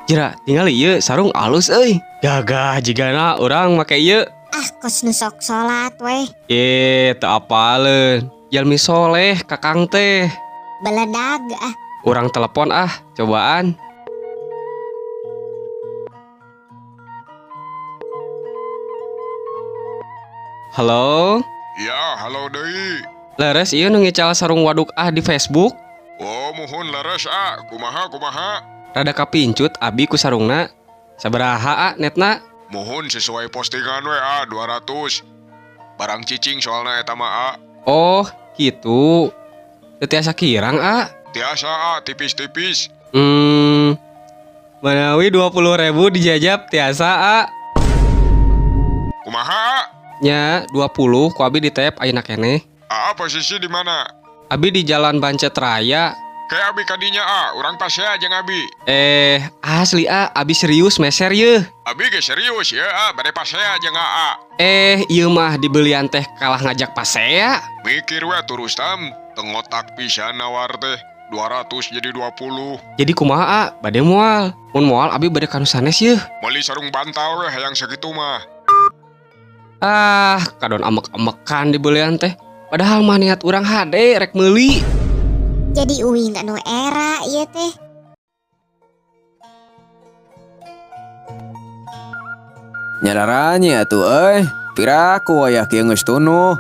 Jera tinggal ieu sarung alus euy. Gagah jigana urang make ieu. Ah kos nu sok salat weh. Teu apaleun. Jalmi soleh kakang teh. Beledag ah. Urang telepon cobaan. Halo? Ya, halo deui. Leres ieu nu ngical sarung waduk di Facebook. Oh, muhun leres kumaha. Rada kapincut abi ku sarungna. Sabaraha netna? Muhun sesuai postingan we 200. Barang cicing soalna eta mah Oh, gitu. Teu tiasa kirang Tiasa tipis-tipis. Manawi 20.000 dijajab tiasa Kumaha? Nya 20 ku abi di tap ayeuna keneh. Posisi di mana? Abi di Jalan Bancet Raya. Kayak abi kadinya urang pasea jeung abi. Asli abi serius meser yeuh. Abi ge serius ya bade pasea jeung Ieu mah dibelian teh kalah ngajak pasea. Mikir we Rustam, tengotak pisan nawar teh 200 jadi 20. Jadi kumaha bade moal. Mun moal abi bade kanu sanes yeuh. Meuli sarung bantal we hayang sakitu mah. Kadon amek-amekan dibelian teh. Padahal mah niat urang hade rek meuli. Jadi uing anu era ieu teh. Nyadaranya atuh piraku aya kieu geus tunuh.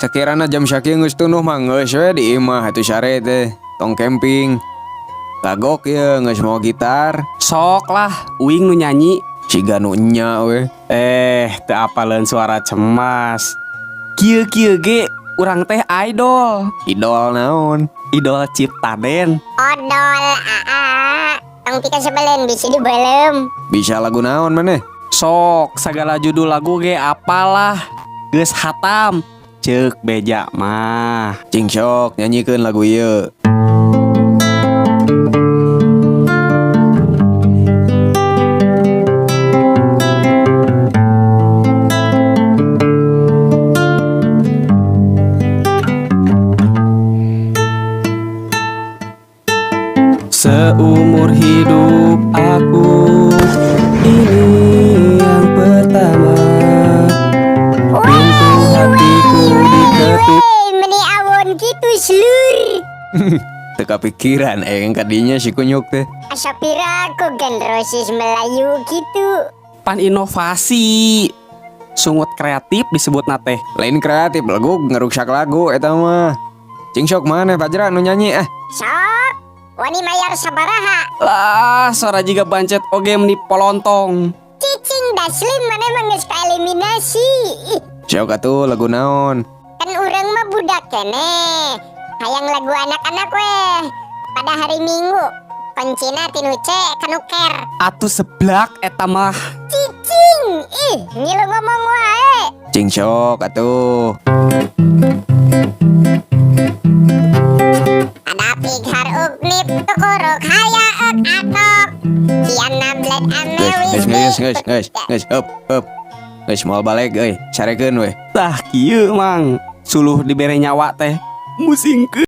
Sakirana jam sakieu geus tunuh mah geus we di imah atuh sare teh tong camping. Kagok ieu geus mau gitar. Sok lah uing nu nyanyi. Siga nu nya we. Teu apaleun suara cemas. Kieu ge urang teh idol. Idol naon? Idol Ciptaden. Odol tong pika sebelen bisi dibelem. Bisa lagu naon maneh? Sok segala judul lagu ge apalah. Geus hatam. Ceuk beja mah. Cing sok nyanyikeun lagu ieu. Seumur hidup aku ini yang pertama. Pintu hatiku diketuk. Meni awon gitu slur. Teu kapikiran kadinya si kunyuk teh. Asa piraku gendrosis Melayu gitu. Pan inovasi. Sungut kreatif disebut teh. Lain kreatif lagu ngeruksak lagu eta mah. Cing sok maneh Fajra nu nyanyi Sok. Wani mayar sabaraha. Lah, suara jiga bancet oge meni polontong. Cicing daslim mana manggeus kaeliminasi. Sok atuh lagu naon? Kan urang mah budak keneh. Hayang lagu anak-anak weh. Pada hari Minggu kuncina tinu C kanuker. Atuh seblak eta mah. Cicing. Ngilu ngomong wae. Cing sok atuh. Ada pighar ugnip tukuruk hayaeuk atok. Kian nablet amewis. Geus up. Geus moal balik sarekeun we. Tah kieu mang. Suluh dibere nyawa teh. Musingkeun.